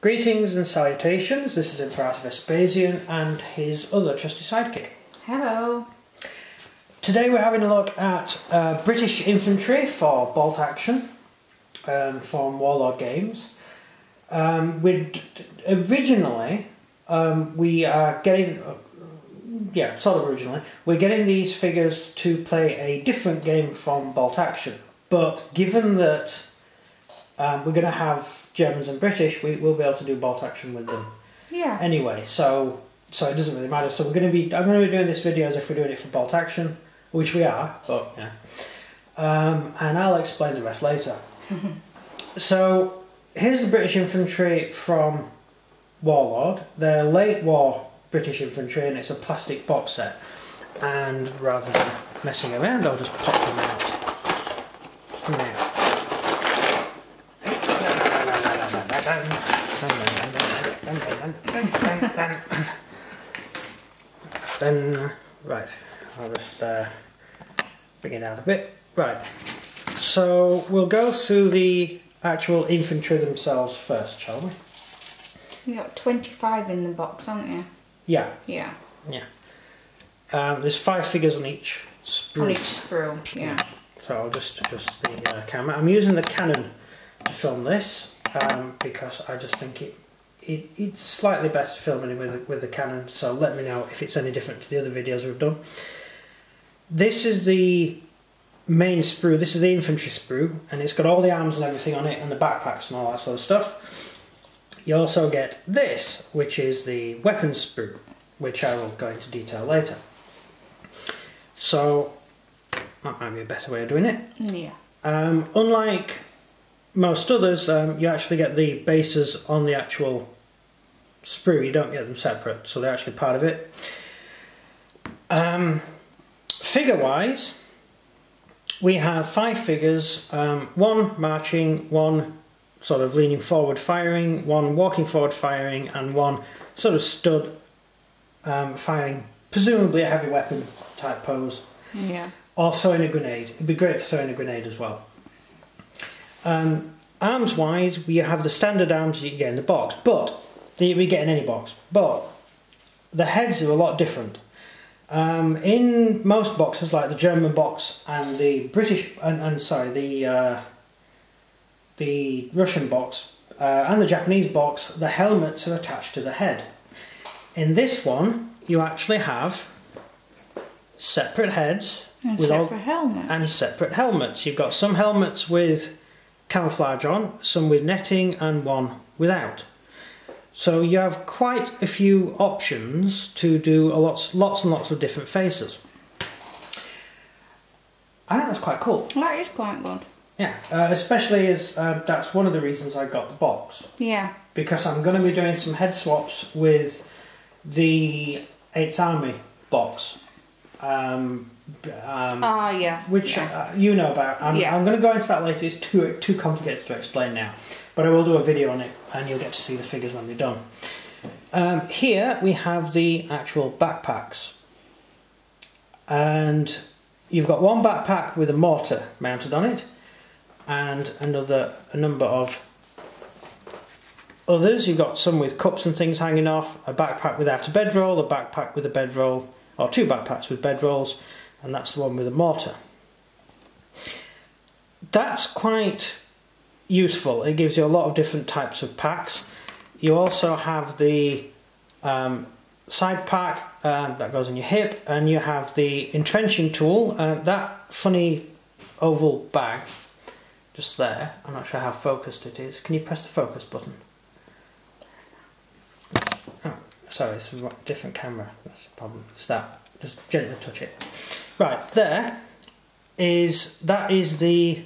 Greetings and salutations, this is Imperator Vespasian and his other trusty sidekick. Hello. Today we're having a look at British Infantry for bolt action from Warlord Games. Originally, we are getting, we're getting these figures to play a different game from bolt action, but given that we're going to have Germans and British, we will be able to do bolt action with them. Yeah. Anyway, so it doesn't really matter. So I'm going to be doing this video as if we're doing it for bolt action, which we are, but yeah. And I'll explain the rest later. So here's the British Infantry from Warlord. They're late war British Infantry, and it's a plastic box set. And rather than messing around, I'll just pop them out now. Then, right, I'll just bring it out a bit. Right, so we'll go through the actual infantry themselves first, shall we? You got 25 in the box, haven't you? Yeah. Yeah. Yeah. There's 5 figures on each sprue. On each sprue, yeah. So I'll just adjust the camera. I'm using the Canon to film this because I just think it's slightly better filming with the Canon, so let me know if it's any different to the other videos we've done. This is the main sprue, this is the infantry sprue, and it's got all the arms and everything on it, and the backpacks and all that sort of stuff. You also get this, which is the weapons sprue, which I will go into detail later. So, that might be a better way of doing it. Yeah. Unlike most others, you actually get the bases on the actual sprue, you don't get them separate, so they're actually part of it. Figure wise, we have 5 figures, 1 marching, 1 sort of leaning forward firing, 1 walking forward firing, and 1 sort of stood firing, presumably a heavy weapon type pose. Yeah. Or throwing a grenade. It'd be great for throwing a grenade as well. Arms wise, we have the standard arms you get in the box, but we get in any box. But the heads are a lot different. In most boxes, like the German box and the British, the Russian box and the Japanese box, the helmets are attached to the head. In this one, you actually have separate heads and separate helmets. You've got some helmets with camouflage on, some with netting, and 1 without. So you have quite a few options to do lots and lots of different faces. I think that's quite cool. That is quite good. Yeah, especially as that's one of the reasons I got the box. Yeah. Because I'm going to be doing some head swaps with the 8th Army box. Yeah. Which yeah. You know about. I'm going to go into that later. It's too complicated to explain now. But I will do a video on it, and you'll get to see the figures when they're done. Here we have the actual backpacks. And you've got 1 backpack with a mortar mounted on it, and a number of others. You've got some with cups and things hanging off, a backpack without a bedroll, a backpack with a bedroll, or 2 backpacks with bedrolls, and that's the one with a mortar. That's quite useful. It gives you a lot of different types of packs. You also have the side pack that goes on your hip, and you have the entrenching tool, that funny oval bag just there. I'm not sure how focused it is. Can you press the focus button? Oh, sorry, it's a different camera. That's the problem. It's that. Just gently touch it. Right, that is the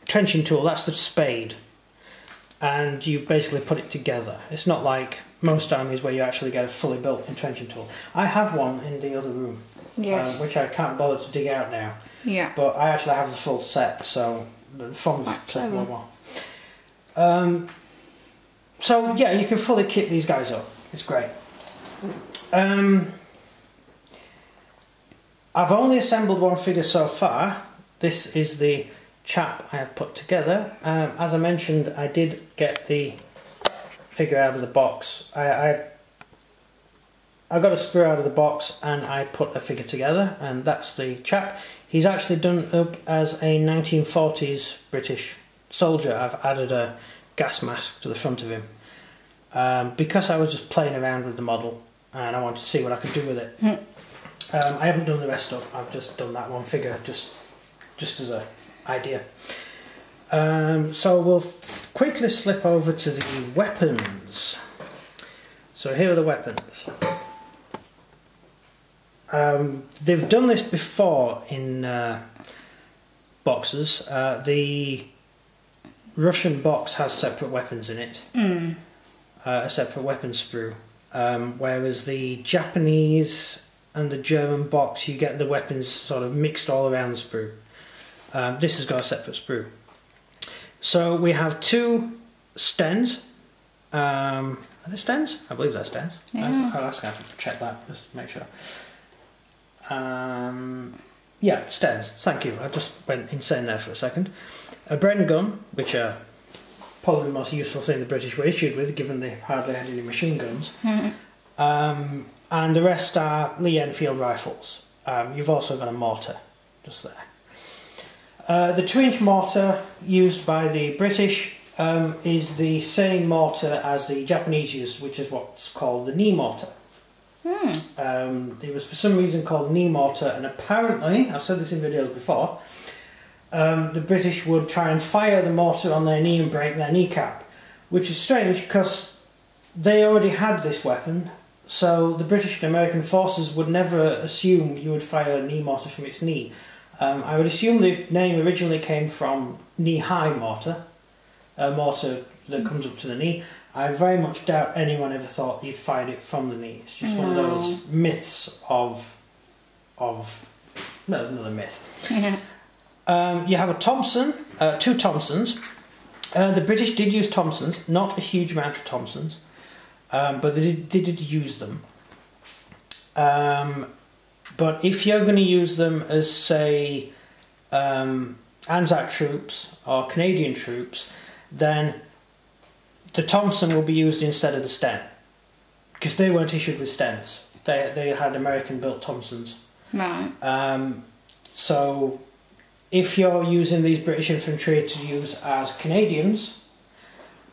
trenching tool. That's the spade, and you basically put it together. It's not like most armies where you actually get a fully built entrenching tool. I have one in the other room, yes. Which I can't bother to dig out now. Yeah. But I actually have a full set, so from the so yeah, you can fully kit these guys up. It's great. I've only assembled 1 figure so far. This is the chap I have put together. As I mentioned, I did get the figure out of the box. I got a sprue out of the box and I put a figure together, and that's the chap. He's actually done up as a 1940s British soldier. I've added a gas mask to the front of him because I was just playing around with the model and I wanted to see what I could do with it. I haven't done the rest up. I've just done that one figure just as an idea. So we'll quickly slip over to the weapons. So here are the weapons. They've done this before in boxes. The Russian box has separate weapons in it, a separate weapon sprue, whereas the Japanese and the German box, you get the weapons sort of mixed all around the sprue. This has got a separate sprue. So we have two stens. Are they stens? I believe they're stens. Yeah. I'll have to check that just to make sure. Yeah, stens. Thank you. I just went insane there for a second. A Bren gun, which are probably the most useful thing the British were issued with, given they hardly had any machine guns. And the rest are Lee Enfield rifles. You've also got a mortar, just there. The 2-inch mortar used by the British is the same mortar as the Japanese used, which is what's called the knee mortar. It was for some reason called knee mortar, and apparently, I've said this in videos before, the British would try and fire the mortar on their knee and break their kneecap, which is strange because they already had this weapon, so the British and American forces would never assume you would fire a knee mortar from its knee. I would assume the name originally came from knee-high mortar, a mortar that comes up to the knee. I very much doubt anyone ever thought you'd fired it from the knee. It's just one of those myths of another myth. You have a Thompson, two Thompsons. The British did use Thompsons, not a huge amount of Thompsons, but they did use them. But if you're going to use them as, say, Anzac troops or Canadian troops, then the Thompson will be used instead of the Sten, because they weren't issued with Stens. They had American-built Thompsons. Right. So if you're using these British infantry to use as Canadians,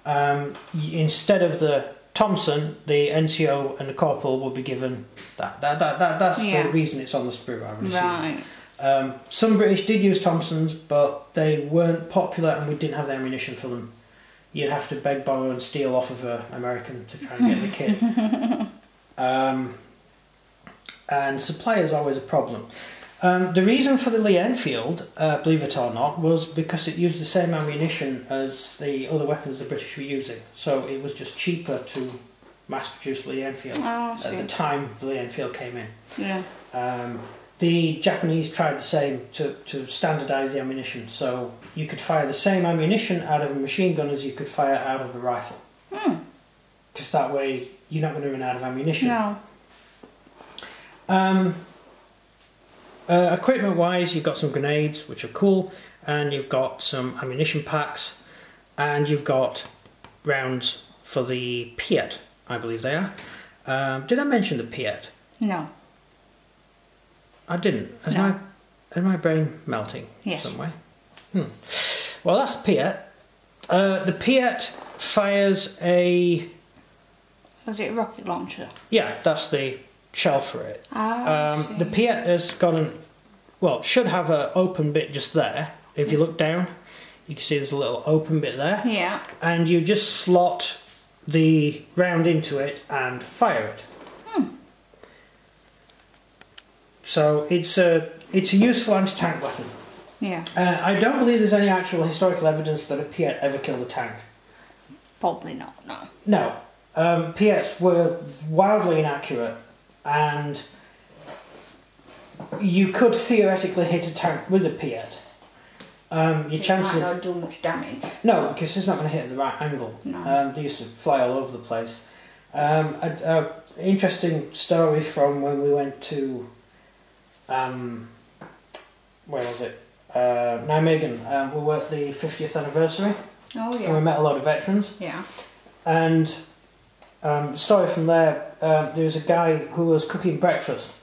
instead of the Thompson, the NCO and the corporal will be given that. That's the reason it's on the sprue, I would assume. Right. Some British did use Thompsons, but they weren't popular and we didn't have the ammunition for them. You'd have to beg, borrow and steal off of an American to try and get the kit. And supply is always a problem. The reason for the Lee Enfield, believe it or not, was because it used the same ammunition as the other weapons the British were using. So it was just cheaper to mass produce Lee Enfield at the time the Lee Enfield came in. Yeah. The Japanese tried the same to standardise the ammunition, so you could fire the same ammunition out of a machine gun as you could fire out of a rifle. Because that way you're not going to run out of ammunition. No. Equipment wise, you've got some grenades, which are cool, and you've got some ammunition packs, and you've got rounds for the Piet, I believe they are. Did I mention the Piet? No. I didn't. Is my brain melting some way? Well, that's the Piet. The Piet fires a... Was it a rocket launcher? Yeah, that's the shell for it. The Piet has got should have an open bit just there. If you look down, you can see there's a little open bit there. Yeah. And you just slot the round into it and fire it. So it's a useful anti-tank weapon. Yeah. I don't believe there's any actual historical evidence that a Piet ever killed a tank. Probably not, no. No. Piets were wildly inaccurate, and you could theoretically hit a tank with a Piet. Your chances might not do much damage. No, because it's not going to hit at the right angle. No. They used to fly all over the place. An interesting story from when we went to where was it? Nijmegen. We were at the 50th anniversary. Oh yeah. And we met a lot of veterans. Yeah. And story from there, there was a guy who was cooking breakfast,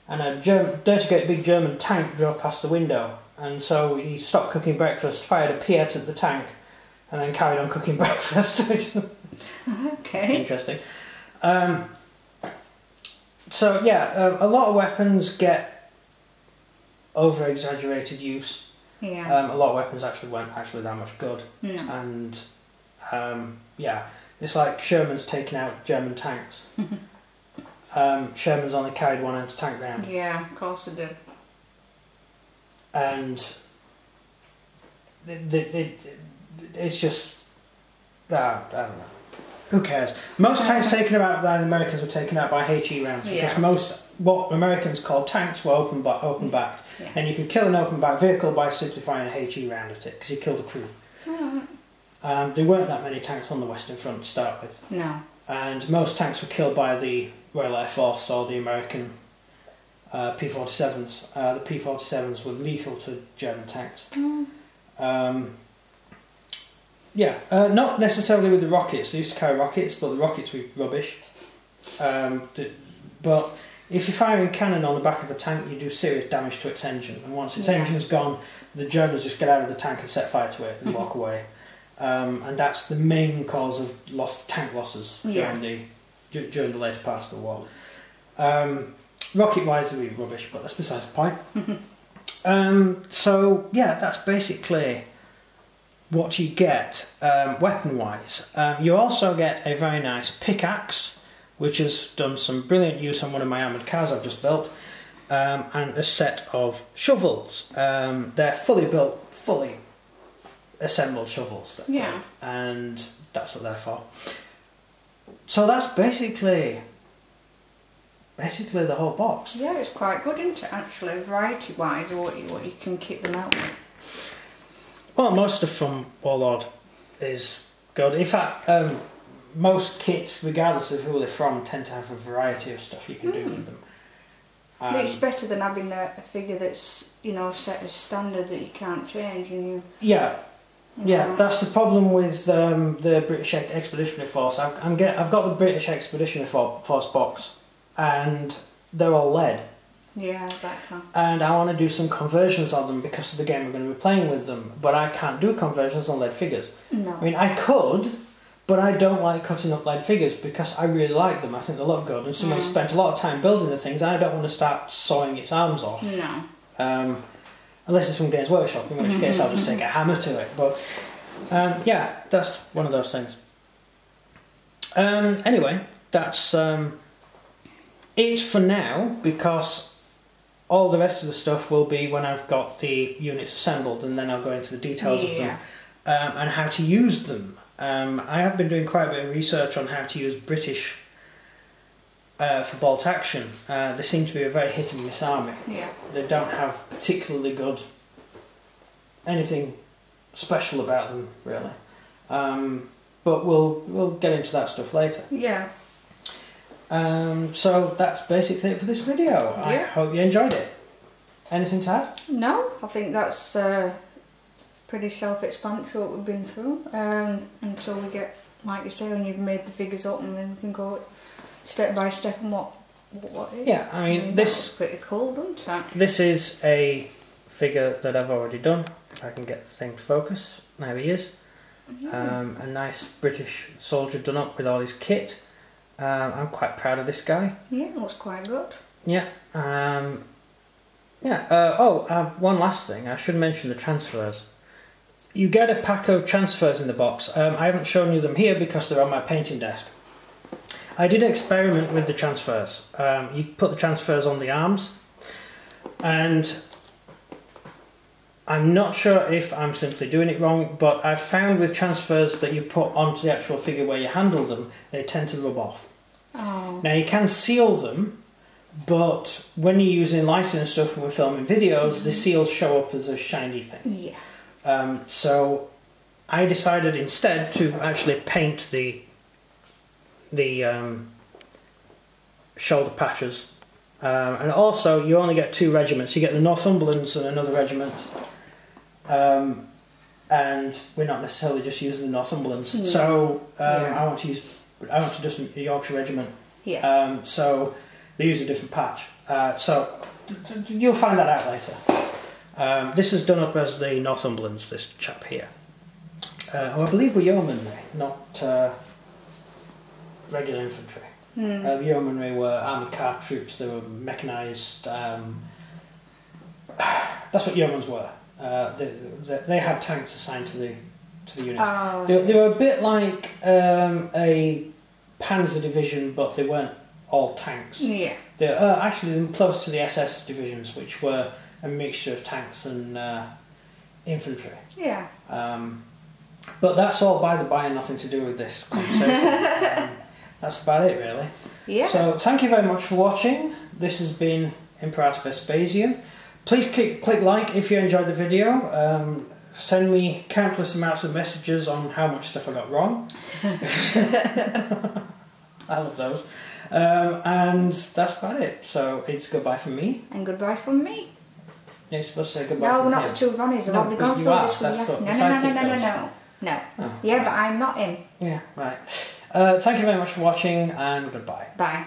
and a dirty great big German tank drove past the window, and so he stopped cooking breakfast, fired a Piet at the tank, and then carried on cooking breakfast. Okay. Interesting. So yeah, a lot of weapons get over-exaggerated use. Yeah. A lot of weapons actually weren't actually that much good. No. And yeah, it's like Sherman's taking out German tanks. Sherman's only carried one anti-tank round. Yeah, of course it did. And it's just, I don't know. Who cares? Most tanks taken out by the Americans were taken out by HE rounds, because most what Americans called tanks were open backed, and you could kill an open back vehicle by simply firing a HE round at it, because you killed the crew. There weren't that many tanks on the Western Front to start with. No. And most tanks were killed by the Royal Air Force or the American P-47s. The P-47s were lethal to German tanks. Not necessarily with the rockets. They used to carry rockets, but the rockets were rubbish. But if you're firing cannon on the back of a tank, you do serious damage to its engine. And once its engine's gone, the Germans just get out of the tank and set fire to it and walk away. And that's the main cause of tank losses during the later part of the war. Rocket-wise, they were rubbish, but that's besides the point. So yeah, that's basically what you get weapon-wise. You also get a very nice pickaxe, which has done some brilliant use on one of my armoured cars I've just built, and a set of shovels. They're fully built, fully assembled shovels. Yeah. And that's what they're for. So that's basically the whole box. Yeah, it's quite good, isn't it, actually, variety-wise, what you can kit them out with. Well, most stuff from Warlord is good. In fact, most kits, regardless of who they're from, tend to have a variety of stuff you can do with them. It's better than having a figure that's, set as standard that you can't change. And that's the problem with the British Expeditionary Force. I've got the British Expeditionary Force box, and they're all lead. Yeah, exactly. And I want to do some conversions of them because of the game we're going to be playing with them, but I can't do conversions on lead figures. No. I mean, I could, but I don't like cutting up lead figures because I really like them. I think they look good, and someone spent a lot of time building the things, and I don't want to start sawing its arms off. No. Unless it's from Games Workshop, in which case I'll just take a hammer to it. But yeah, that's one of those things. Anyway, that's it for now, because all the rest of the stuff will be when I've got the units assembled, and then I'll go into the details of them and how to use them. I have been doing quite a bit of research on how to use British for bolt action. They seem to be a very hit and miss army. Yeah. They don't have particularly good anything special about them, really. But we'll get into that stuff later. Yeah. So that's basically it for this video. I hope you enjoyed it. Anything to add? No, I think that's pretty self-explanatory what we've been through. Until we get, like you say, when you've made the figures up, and then we can go step by step on what is. Yeah, I mean this looks pretty cool, doesn't it? This is a figure that I've already done. If I can get the thing to focus. There he is. A nice British soldier done up with all his kit. I'm quite proud of this guy. Yeah, it looks quite good. Yeah. One last thing. I should mention the transfers. You get a pack of transfers in the box. I haven't shown you them here because they're on my painting desk. I did experiment with the transfers. You put the transfers on the arms, and I'm not sure if I'm simply doing it wrong, but I've found with transfers that you put onto the actual figure where you handle them, they tend to rub off. Oh. Now you can seal them, but when you're using lighting and stuff and we're filming videos, the seals show up as a shiny thing. Yeah. So I decided instead to actually paint the shoulder patches. And also you only get 2 regiments. You get the Northumberlands and another regiment. And and we're not necessarily just using the Northumberlands. So I want to just Yorkshire Regiment. Yeah. So they use a different patch. So you'll find that out later. This is done up as the Northumberlands, this chap here. I believe we're yeomanry, not regular infantry. The yeomanry were armoured car troops. They were mechanised. That's what yeomans were. They had tanks assigned to the units. Oh, They were a bit like a Panzer division, but they weren't all tanks. Yeah. They're actually close to the SS divisions, which were a mixture of tanks and infantry. Yeah. But that's all by the by and nothing to do with this conversation. That's about it, really. Yeah. So thank you very much for watching. This has been Imperator Vespasian. Please click like if you enjoyed the video. Send me countless amounts of messages on how much stuff I got wrong. I love those. And that's about it. So it's goodbye from me. And goodbye from me. You're supposed to say goodbye No, from we're not him. the two Ronnies. I've already gone you through are. this with That's you. what No, the no, no, sidekick no, no, does. no. No. Oh, Yeah, right. but I'm not him. Yeah, right. Thank you very much for watching, and goodbye. Bye.